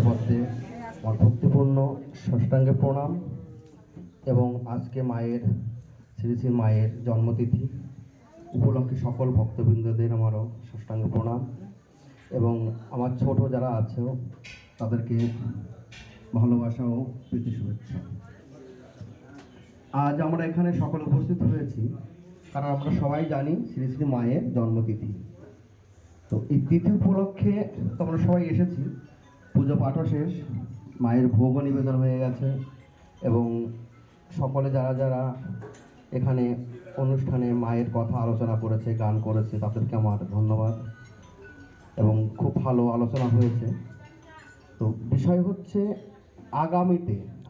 পাদপদ্মে আমার ভক্তিপূর্ণ সাষ্টাঙ্গে প্রণাম। এবং আজকে মায়ের শ্রী শ্রী মায়ের জন্মতিথি উপলক্ষে সকল ভক্তবৃন্দদের আমারও সাষ্টাঙ্গ প্রণাম এবং আমার ছোট যারা আছে তাদেরকে ভালোবাসা ও প্রীতি শুভেচ্ছা। আজ আমরা এখানে সকল উপস্থিত হয়েছি কারণ আমরা সবাই জানি শ্রী শ্রী মায়ের জন্মতিথি। তো এই তিথি উপলক্ষে তোমরা সবাই এসেছি, পুজো পাঠও শেষ, মায়ের ভোগও নিবেদন হয়ে গেছে এবং সকলে যারা যারা এখানে অনুষ্ঠানে মায়ের কথা আলোচনা করেছে, গান করেছে, তাদেরকে আমার ধন্যবাদ এবং খুব ভালো আলোচনা হয়েছে। তো বিষয় হচ্ছে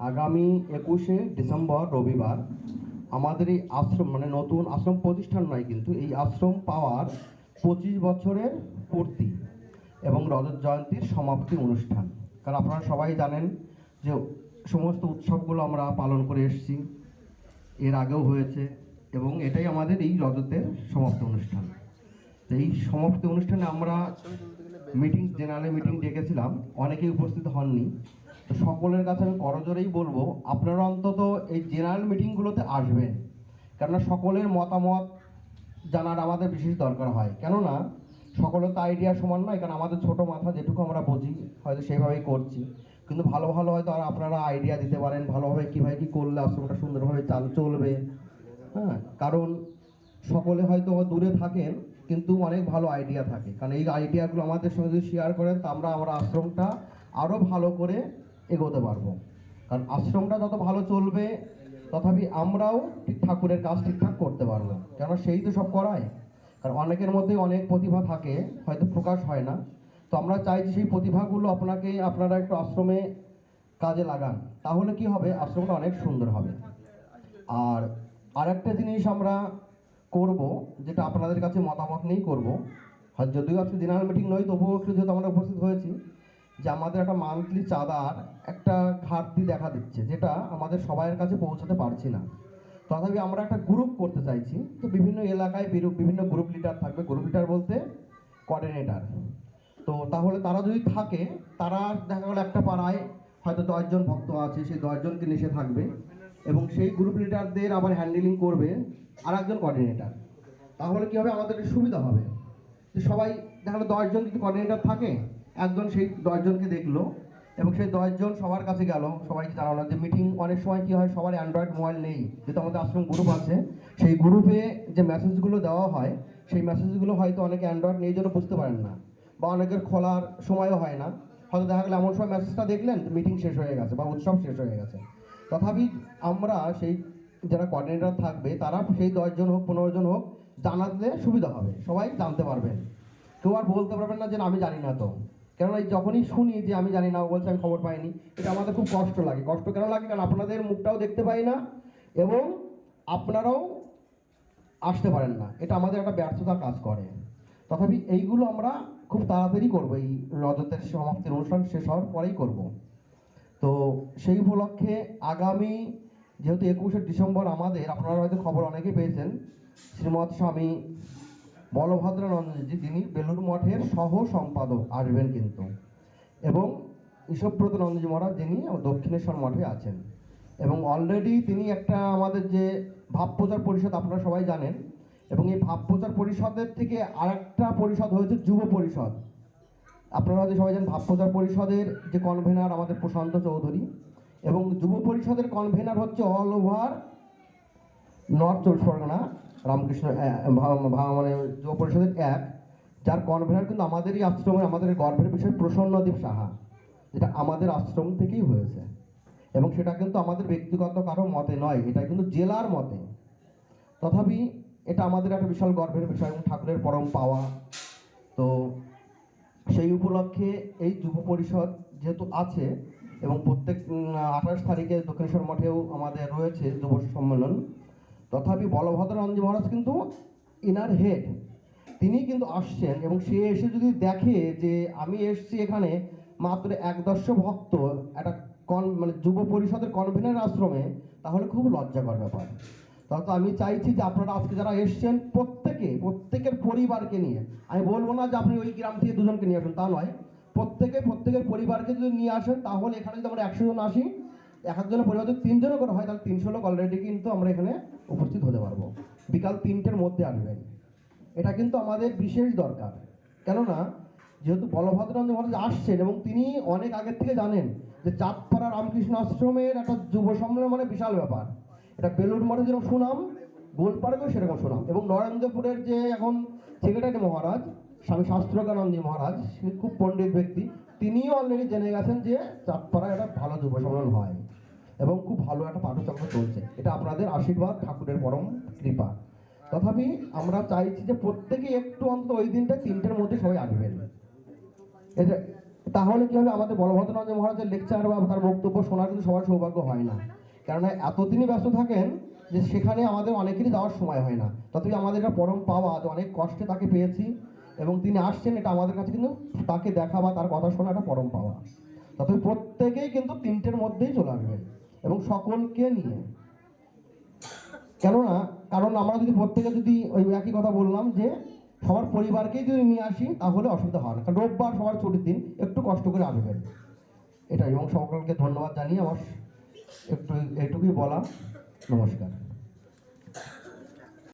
আগামী 21শে ডিসেম্বর রবিবার আমাদের এই আশ্রম, মানে নতুন আশ্রম প্রতিষ্ঠান নয় কিন্তু এই আশ্রম পাওয়ার 25 বছরের পূর্তি এবং রজত জয়ন্তীর সমাপ্তি অনুষ্ঠান। কারণ আপনারা সবাই জানেন যে সমস্ত উৎসবগুলো আমরা পালন করে এসেছি, এর আগেও হয়েছে এবং এটাই আমাদের এই রজতের সমাপ্তি অনুষ্ঠান। তো এই সমাপ্তি অনুষ্ঠানে আমরা জেনারেল মিটিং ডেকেছিলাম, অনেকেই উপস্থিত হননি। তো সকলের কাছে আমি করজোরেই বলবো আপনারা অন্তত এই জেনারেল মিটিংগুলোতে আসবেন, কেননা সকলের মতামত জানার আমাদের বিশেষ দরকার হয়। কেননা সকলের তো আইডিয়া সমান নয়, কারণ আমাদের ছোট মাথা যেটুকু আমরা বুঝি হয়তো সেইভাবেই করছি, কিন্তু ভালো ভালো হয়তো আর আপনারা আইডিয়া দিতে পারেন ভালোভাবে কীভাবে কী করলে আশ্রমটা সুন্দরভাবে চলবে। হ্যাঁ, কারণ সকলে হয়তো দূরে থাকেন কিন্তু অনেক ভালো আইডিয়া থাকে, কারণ এই আইডিয়াগুলো আমাদের সঙ্গে যদি শেয়ার করেন তা আমরা আশ্রমটা আরও ভালো করে এগোতে পারবো। কারণ আশ্রমটা যত ভালো চলবে তথাপি আমরাও ঠিক ঠাকুরের কাজ ঠিকঠাক করতে পারবো, কেন সেই তো সব করায়। কারণ অনেকের মধ্যে অনেক প্রতিভা থাকে, হয়তো প্রকাশ হয় না। তো আমরা চাইছি সেই প্রতিভাগুলো আপনারা একটু আশ্রমে কাজে লাগান, তাহলে কি হবে, আশ্রমটা অনেক সুন্দর হবে। আর একটা জিনিস আমরা করব, যেটা আপনাদের কাছে মতামত নিয়েই করব, হয়তো যদিও আজকে জেনারেল মিটিং নয় তবুও একটু যেহেতু আমরা উপস্থিত হয়েছি, যে আমাদের একটা মান্থলি চাঁদার একটা ঘাটতি দেখা দিচ্ছে, যেটা আমাদের সবাইয়ের কাছে পৌঁছাতে পারছি না। তথাপি আমরা একটা গ্রুপ করতে চাইছি। তো বিভিন্ন এলাকায় বিভিন্ন গ্রুপ লিডার থাকবে, গ্রুপ লিডার বলতে কোঅর্ডিনেটর। তো তাহলে তারা যদি থাকে, তারা দেখা গেলো একটা পাড়ায় হয়তো 10 জন ভক্ত আছে, সেই 10 জনকে নিয়ে থাকবে এবং সেই গ্রুপ লিডারদের আবার হ্যান্ডেলিং করবে আর একজন কোঅর্ডিনেটর। তাহলে কী হবে, আমাদের সুবিধা হবে যে সবাই দেখা গেলো 10 জন যদি কোঅর্ডিনেটর থাকে, একজন সেই 10 জনকে দেখলো এবং সেই 10 জন সবার কাছে গেল, সবাইকে জানালো যে মিটিং। অনেক সময় কী হয়, সবার অ্যান্ড্রয়েড মোবাইল নেই, যেহেতু আমাদের আশ্রম গ্রুপ আছে, সেই গ্রুপে যে মেসেজগুলো দেওয়া হয় সেই মেসেজগুলো হয়তো অনেকে অ্যান্ড্রয়েড নেই জন্য বুঝতে পারেন না, বা অনেকের খোলার সময়ও হয় না। হয়তো দেখা গেলো এমন সময় মেসেজটা দেখলেন মিটিং শেষ হয়ে গেছে বা উৎসব শেষ হয়ে গেছে। তথাপি আমরা সেই যারা কোঅর্ডিনেটর থাকবে তারা সেই 10 জন হোক 15 জন হোক জানাতে সুবিধা হবে, সবাই জানতে পারবেন। কেউ আর বলতে পারবেন না যে আমি জানি না। তো কেননা যখনই শুনি যে আমি জানি না, ও বলছে আমি খবর পাইনি, এটা আমাদের খুব কষ্ট লাগে। কষ্ট কেন লাগে, কারণ আপনাদের মুখটাও দেখতে পাই না এবং আপনারাও আসতে পারেন না, এটা আমাদের একটা ব্যর্থতা কাজ করে। তথাপি এইগুলো আমরা খুব তাড়াতাড়ি করবো, এই রজতের সমাপ্তির অনুষ্ঠান শেষ হওয়ার পরেই করব। তো সেই উপলক্ষে আগামী যেহেতু 21শে ডিসেম্বর আমাদের, আপনারা হয়তো খবর অনেকেই পেয়েছেন, শ্রীমৎ স্বামী বলভদ্রানন্দজি তিনি বেলুর মঠের সহ সম্পাদক আসবেন কিন্তু, এবং ঈশ্বরব্রত নন্দজি মহারাজ যিনি দক্ষিণেশ্বর মঠে আছেন। এবং অলরেডি তিনি একটা আমাদের যে ভাব প্রচার পরিষদ আপনারা সবাই জানেন, এবং এই ভাব প্রচার পরিষদের থেকে আরেকটা পরিষদ হয়েছে যুব পরিষদ। আপনারা হয়তো সবাই জানেন ভাব প্রচার পরিষদের যে কনভেনার আমাদের প্রশান্ত চৌধুরী, এবং যুব পরিষদের কনভেনার হচ্ছে all over north 24 Pargana Ramakrishna মানে যুব পরিষদের যার কনভেনার কিন্তু আমাদেরই আশ্রমের, আমাদের গর্বের বিষয় প্রসন্নদীপ সাহা, যেটা আমাদের আশ্রম থেকেই হয়েছে। এবং সেটা কিন্তু আমাদের ব্যক্তিগত কারো মতে নয়, এটা কিন্তু জেলার মতে। তথাপি এটা আমাদের একটা বিশাল গর্বের বিষয় এবং ঠাকুরের পরম পাওয়া। তো সেই উপলক্ষে এই যুব পরিষদ যেহেতু আছে এবং প্রত্যেক 28 তারিখে দক্ষিণেশ্বর মঠেও আমাদের রয়েছে যুব সম্মেলন, তথাপি বলভদ্রানন্দজি মহারাজ কিন্তু ইনার হেড, তিনি কিন্তু আসছেন। এবং সে এসে যদি দেখে যে আমি এসছি এখানে মাত্র 110 ভক্ত একটা মানে যুব পরিষদের কনভেনার আশ্রমে, তাহলে খুব লজ্জাকর ব্যাপার। তাহলে তো আমি চাইছি যে আপনারা আজকে যারা এসছেন প্রত্যেকের পরিবারকে নিয়ে, আমি বলবো না যে আপনি ওই গ্রাম থেকে 2 জনকে নিয়ে আসুন, তা নয়, প্রত্যেকের পরিবারকে যদি নিয়ে আসেন, তাহলে এখানে যদি আমরা 100 জন আসি, এক একজনের পরিবার যদি 3 জনও করে হয়, তাহলে 300 লোক অলরেডি কিন্তু আমরা এখানে উপস্থিত হতে পারবো। বিকাল 3টের মধ্যে আসবেন, এটা কিন্তু আমাদের বিশেষ দরকার। কেননা যেহেতু বলভদ্রানন্দ মহারাজ আসছেন এবং তিনি অনেক আগের থেকে জানেন যে চাঁদপাড়া রামকৃষ্ণ আশ্রমের একটা যুব সম্মেলন মানে বিশাল ব্যাপার। এটা বেলুড় মঠে যেরকম সুনাম, গোলপাড়াতেও সেরকম সুনাম। এবং নরেন্দ্রপুরের যে এখন সেক্রেটারি মহারাজ স্বামী শাস্ত্রজ্ঞানন্দী মহারাজ, তিনি খুব পণ্ডিত ব্যক্তি, তিনিও অলরেডি জেনে গেছেন যে চাঁদপাড়ায় একটা ভালো যুব সম্মেলন হয় এবং খুব ভালো একটা পাঠচক্র চলছে। এটা আপনাদের আশীর্বাদ, ঠাকুরের পরম কৃপা। তথাপি আমরা চাইছি যে প্রত্যেকে একটু অন্তত ওই দিনটা 3টের মধ্যে সবাই আসবেন। তাহলে কি হবে, আমাদের বলভদ্রনাথ মহারাজের লেকচার বা তার বক্তব্য শোনার কিন্তু সবার সৌভাগ্য হয় না, কেননা এত তিনি ব্যস্ত থাকেন যে সেখানে আমাদের অনেকেরই যাওয়ার সময় হয় না। তথাপি আমাদের এটা পরম পাওয়া যে অনেক কষ্টে তাকে পেয়েছি এবং তিনি আসছেন, এটা আমাদের কাছে কিন্তু তাকে দেখা বা তার কথা শোনা একটা পরম পাওয়া। তথাপি প্রত্যেকেই কিন্তু 3টের মধ্যেই চলে আসবেন এবং সকলকে নিয়ে। কারণ আমরা যদি প্রত্যেকে যদি ওই একই কথা বললাম যে সবার পরিবারকেই যদি নিয়ে আসি, তাহলে অসুবিধা হয় না। কারণ রোববার সবার ছুটির দিন, একটু কষ্ট করে আসবেন এটাই। এবং সকলকে ধন্যবাদ জানিয়ে আমার একটু এইটুকুই বলা। নমস্কার।